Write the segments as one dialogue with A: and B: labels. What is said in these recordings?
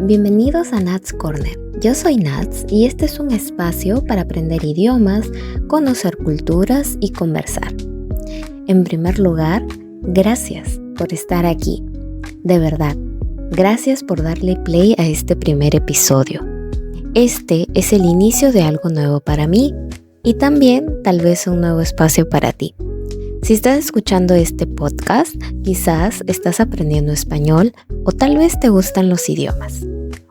A: Bienvenidos a Nats Corner. Yo soy Nats y este es un espacio para aprender idiomas, conocer culturas y conversar. En primer lugar, gracias por estar aquí. De verdad, gracias por darle play a este primer episodio. Este es el inicio de algo nuevo para mí y también tal vez un nuevo espacio para ti. Si estás escuchando este podcast, quizás estás aprendiendo español o tal vez te gustan los idiomas.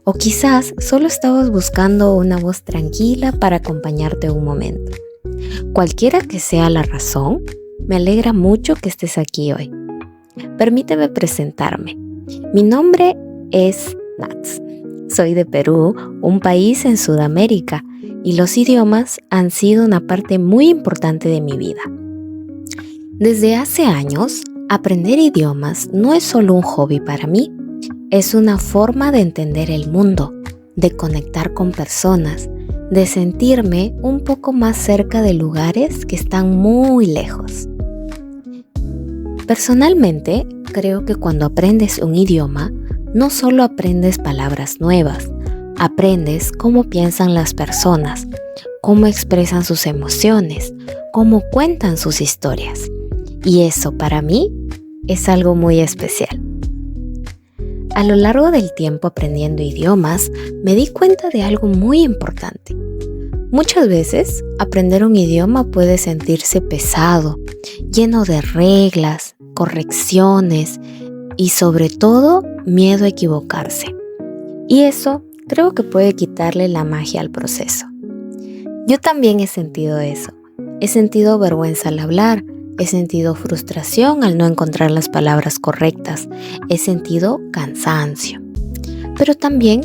A: O quizás solo estabas buscando una voz tranquila para acompañarte un momento. Cualquiera que sea la razón, me alegra mucho que estés aquí hoy. Permíteme presentarme. Mi nombre es Nats. Soy de Perú, un país en Sudamérica, y los idiomas han sido una parte muy importante de mi vida. Desde hace años, aprender idiomas no es solo un hobby para mí, es una forma de entender el mundo, de conectar con personas, de sentirme un poco más cerca de lugares que están muy lejos. Personalmente, creo que cuando aprendes un idioma, no solo aprendes palabras nuevas, aprendes cómo piensan las personas, cómo expresan sus emociones, cómo cuentan sus historias. Y eso para mí es algo muy especial. A lo largo del tiempo aprendiendo idiomas, me di cuenta de algo muy importante. Muchas veces, aprender un idioma puede sentirse pesado, lleno de reglas, correcciones y sobre todo, miedo a equivocarse. Y eso creo que puede quitarle la magia al proceso. Yo también he sentido eso. He sentido vergüenza al hablar. He sentido frustración al no encontrar las palabras correctas. He sentido cansancio. Pero también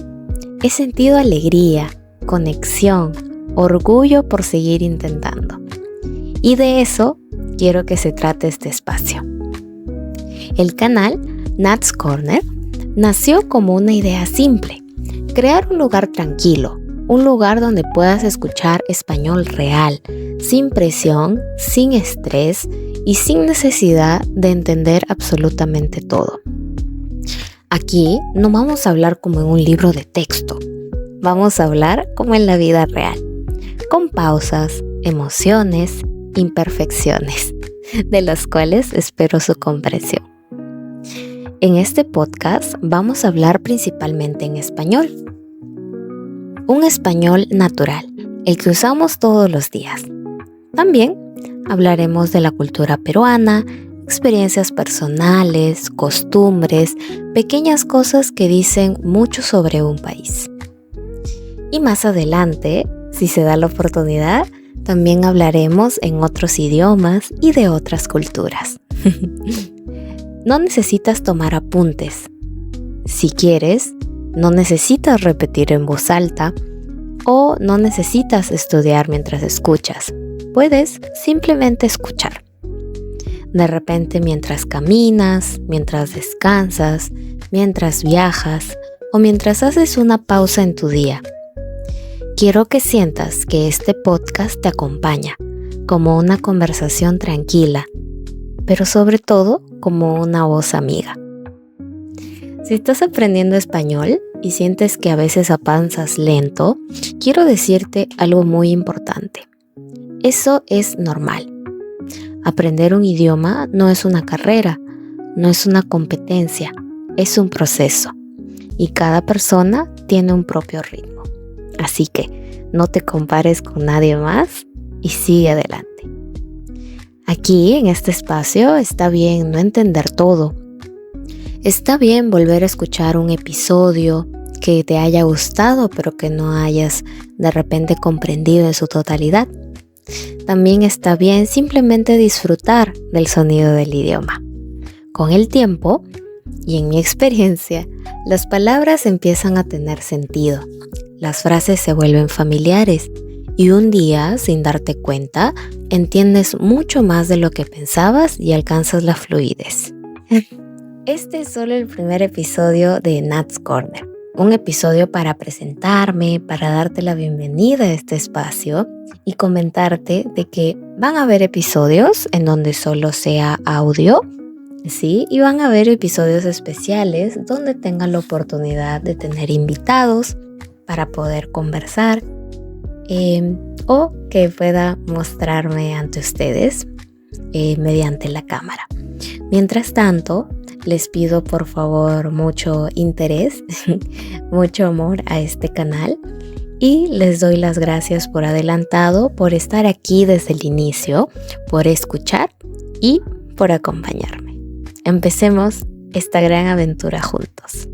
A: he sentido alegría, conexión, orgullo por seguir intentando. Y de eso quiero que se trate este espacio. El canal Nats Corner nació como una idea simple. Crear un lugar tranquilo, un lugar donde puedas escuchar español real, sin presión, sin estrés y sin necesidad de entender absolutamente todo. Aquí no vamos a hablar como en un libro de texto, vamos a hablar como en la vida real, con pausas, emociones, imperfecciones, de las cuales espero su comprensión. En este podcast vamos a hablar principalmente en español. Un español natural, el que usamos todos los días. También hablaremos de la cultura peruana, experiencias personales, costumbres, pequeñas cosas que dicen mucho sobre un país. Y más adelante, si se da la oportunidad, también hablaremos en otros idiomas y de otras culturas. No necesitas tomar apuntes. Si quieres, no necesitas repetir en voz alta o no necesitas estudiar mientras escuchas. Puedes simplemente escuchar. De repente mientras caminas, mientras descansas, mientras viajas o mientras haces una pausa en tu día. Quiero que sientas que este podcast te acompaña como una conversación tranquila, pero sobre todo como una voz amiga. Si estás aprendiendo español y sientes que a veces avanzas lento, quiero decirte algo muy importante. Eso es normal. Aprender un idioma no es una carrera, no es una competencia, es un proceso. Y cada persona tiene un propio ritmo. Así que no te compares con nadie más y sigue adelante. Aquí, en este espacio, está bien no entender todo. Está bien volver a escuchar un episodio que te haya gustado, pero que no hayas de repente comprendido en su totalidad. También está bien simplemente disfrutar del sonido del idioma. Con el tiempo, y en mi experiencia, las palabras empiezan a tener sentido. Las frases se vuelven familiares y un día, sin darte cuenta, entiendes mucho más de lo que pensabas y alcanzas la fluidez. Este es solo el primer episodio de Nats Corner. Un episodio para presentarme, para darte la bienvenida a este espacio y comentarte de que van a haber episodios en donde solo sea audio Sí, y van a haber episodios especiales donde tengan la oportunidad de tener invitados para poder conversar o que pueda mostrarme ante ustedes mediante la cámara. Mientras tanto, les pido por favor mucho interés, mucho amor a este canal y les doy las gracias por adelantado, por estar aquí desde el inicio, por escuchar y por acompañarme. Empecemos esta gran aventura juntos.